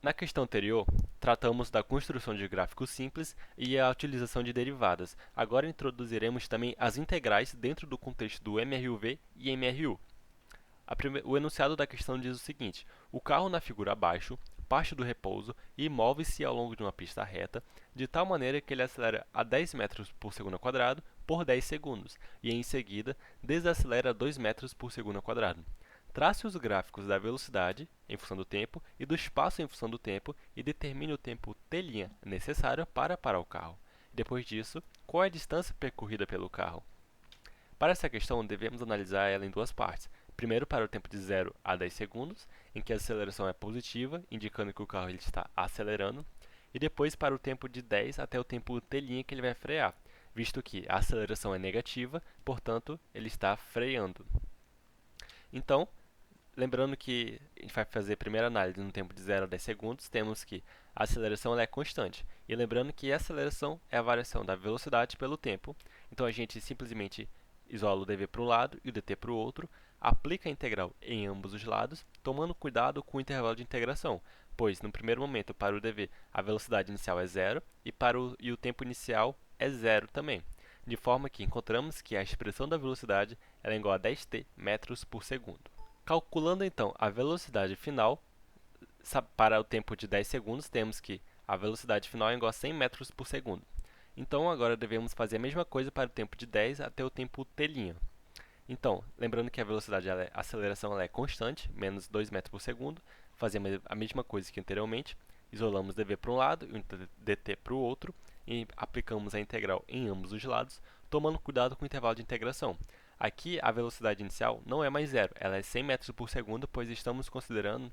Na questão anterior, tratamos da construção de gráficos simples e a utilização de derivadas. Agora introduziremos também as integrais dentro do contexto do MRUV e MRU. O enunciado da questão diz o seguinte: o carro na figura abaixo parte do repouso e move-se ao longo de uma pista reta, de tal maneira que ele acelera a 10 metros por segundo ao quadrado por 10 segundos, e em seguida desacelera a 2 metros por segundo ao quadrado. Trace os gráficos da velocidade, em função do tempo, e do espaço em função do tempo, e determine o tempo t' necessário para parar o carro. Depois disso, qual é a distância percorrida pelo carro? Para essa questão, devemos analisar ela em duas partes. Primeiro, para o tempo de 0 a 10 segundos, em que a aceleração é positiva, indicando que o carro ele está acelerando. E depois, para o tempo de 10 até o tempo t' que ele vai frear, visto que a aceleração é negativa, portanto, ele está freando. Então, lembrando que a gente vai fazer a primeira análise no tempo de 0 a 10 segundos, temos que a aceleração ela é constante. E lembrando que a aceleração é a variação da velocidade pelo tempo. Então, a gente simplesmente isola o dv para um lado e o dt para o outro, aplica a integral em ambos os lados, tomando cuidado com o intervalo de integração, pois no primeiro momento, para o dv, a velocidade inicial é zero e o tempo inicial é zero também, de forma que encontramos que a expressão da velocidade ela é igual a 10t metros por segundo. Calculando então a velocidade final, para o tempo de 10 segundos, temos que a velocidade final é igual a 100 metros por segundo. Então, agora devemos fazer a mesma coisa para o tempo de 10 até o tempo t'. Então, lembrando que a velocidade, a aceleração ela é constante, menos 2 metros por segundo, fazemos a mesma coisa que anteriormente, isolamos dv para um lado e dt para o outro, e aplicamos a integral em ambos os lados, tomando cuidado com o intervalo de integração. Aqui, a velocidade inicial não é mais zero, ela é 100 metros por segundo, pois estamos considerando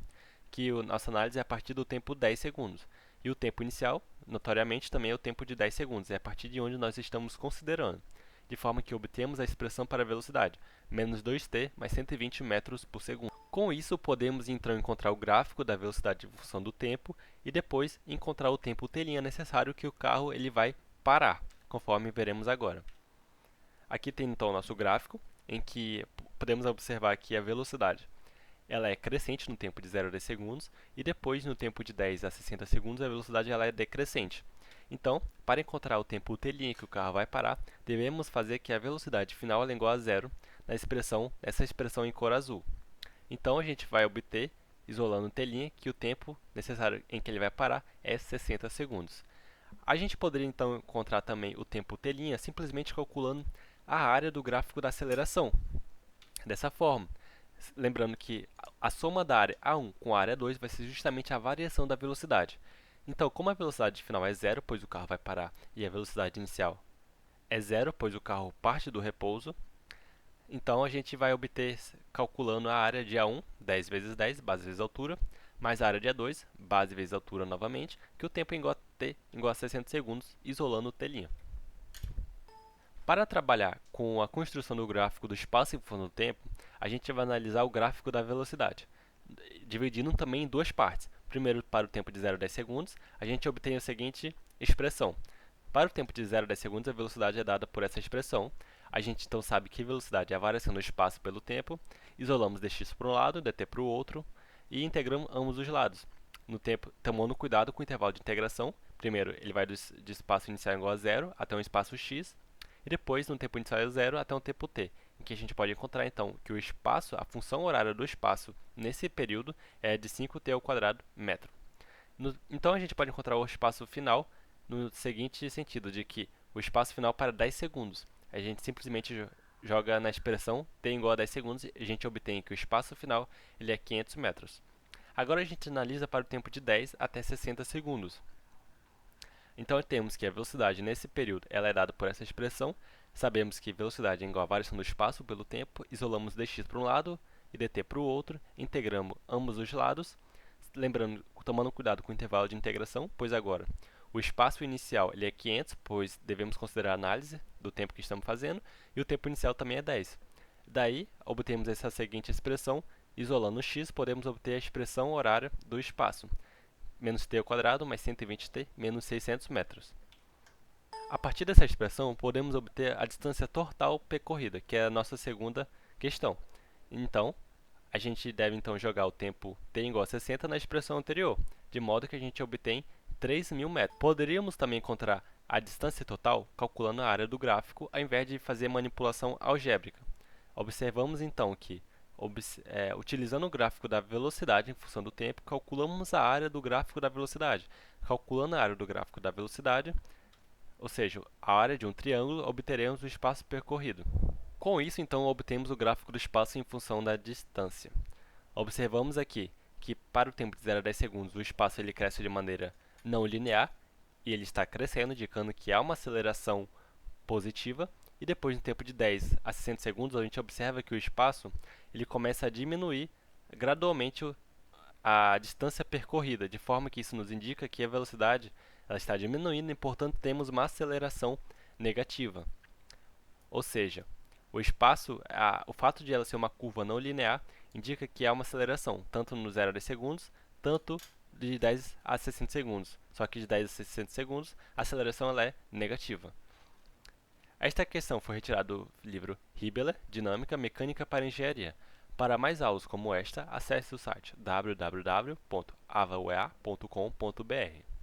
que a nossa análise é a partir do tempo 10 segundos. E o tempo inicial, notoriamente, também é o tempo de 10 segundos, é a partir de onde nós estamos considerando, de forma que obtemos a expressão para a velocidade, menos 2t mais 120 metros por segundo. Com isso, podemos então encontrar o gráfico da velocidade em função do tempo e depois encontrar o tempo t' necessário que o carro ele vai parar, conforme veremos agora. Aqui tem então o nosso gráfico, em que podemos observar que a velocidade ela é crescente no tempo de 0 a 10 segundos, e depois, no tempo de 10 a 60 segundos, a velocidade ela é decrescente. Então, para encontrar o tempo t' que o carro vai parar, devemos fazer que a velocidade final é igual a zero nessa expressão em cor azul. Então, a gente vai obter, isolando o t', que o tempo necessário em que ele vai parar é 60 segundos. A gente poderia, então, encontrar também o tempo t' simplesmente calculando a área do gráfico da aceleração. Dessa forma, lembrando que a soma da área A1 com a área 2 vai ser justamente a variação da velocidade. Então, como a velocidade final é zero, pois o carro vai parar, e a velocidade inicial é zero, pois o carro parte do repouso, então a gente vai obter, calculando a área de A1, 10 vezes 10, base vezes altura, mais a área de A2, base vezes altura novamente, que o tempo é igual a t igual a 60 segundos, isolando o t'. Para trabalhar com a construção do gráfico do espaço em função do tempo, a gente vai analisar o gráfico da velocidade, dividindo também em duas partes. Primeiro, para o tempo de 0 a 10 segundos, a gente obtém a seguinte expressão. Para o tempo de 0 a 10 segundos, a velocidade é dada por essa expressão. A gente então sabe que velocidade é a variação do espaço pelo tempo. Isolamos dx para um lado, dt para o outro, e integramos ambos os lados. No tempo, tomando cuidado com o intervalo de integração. Primeiro, ele vai de espaço inicial igual a zero até um espaço x, e depois, no tempo inicial é zero até um tempo t, em que a gente pode encontrar, então, que o espaço, a função horária do espaço nesse período é de 5t ao quadrado metro. Então, a gente pode encontrar o espaço final no seguinte sentido, de que o espaço final para 10 segundos. A gente simplesmente joga na expressão t igual a 10 segundos e a gente obtém que o espaço final ele é 500 metros. Agora, a gente analisa para o tempo de 10 até 60 segundos. Então, temos que a velocidade nesse período ela é dada por essa expressão. Sabemos que velocidade é igual à variação do espaço pelo tempo. Isolamos dx para um lado e dt para o outro. Integramos ambos os lados. Lembrando, tomando cuidado com o intervalo de integração, pois agora o espaço inicial ele é 500, pois devemos considerar a análise do tempo que estamos fazendo. E o tempo inicial também é 10. Daí, obtemos essa seguinte expressão. Isolando o x, podemos obter a expressão horária do espaço, menos t ao quadrado mais 120t menos 600 metros. A partir dessa expressão, podemos obter a distância total percorrida, que é a nossa segunda questão. Então, a gente deve então jogar o tempo t igual a 60 na expressão anterior, de modo que a gente obtém 3.000 metros. Poderíamos também encontrar a distância total calculando a área do gráfico, ao invés de fazer manipulação algébrica. Observamos então que, utilizando o gráfico da velocidade em função do tempo, calculamos a área do gráfico da velocidade. Calculando a área do gráfico da velocidade, ou seja, a área de um triângulo, obteremos o espaço percorrido. Com isso, então, obtemos o gráfico do espaço em função da distância. Observamos aqui que, para o tempo de 0 a 10 segundos, o espaço ele cresce de maneira não linear, e ele está crescendo, indicando que há uma aceleração positiva, e depois, no tempo de 10 a 60 segundos, a gente observa que o espaço ele começa a diminuir gradualmente a distância percorrida, de forma que isso nos indica que a velocidade ela está diminuindo e, portanto, temos uma aceleração negativa. Ou seja, o fato de ela ser uma curva não linear indica que há uma aceleração, tanto no 0 a 10 segundos, tanto de 10 a 60 segundos. Só que de 10 a 60 segundos, a aceleração ela é negativa. Esta questão foi retirada do livro Hibbeler, Dinâmica Mecânica para Engenharia. Para mais aulas como esta, acesse o site www.avawea.com.br.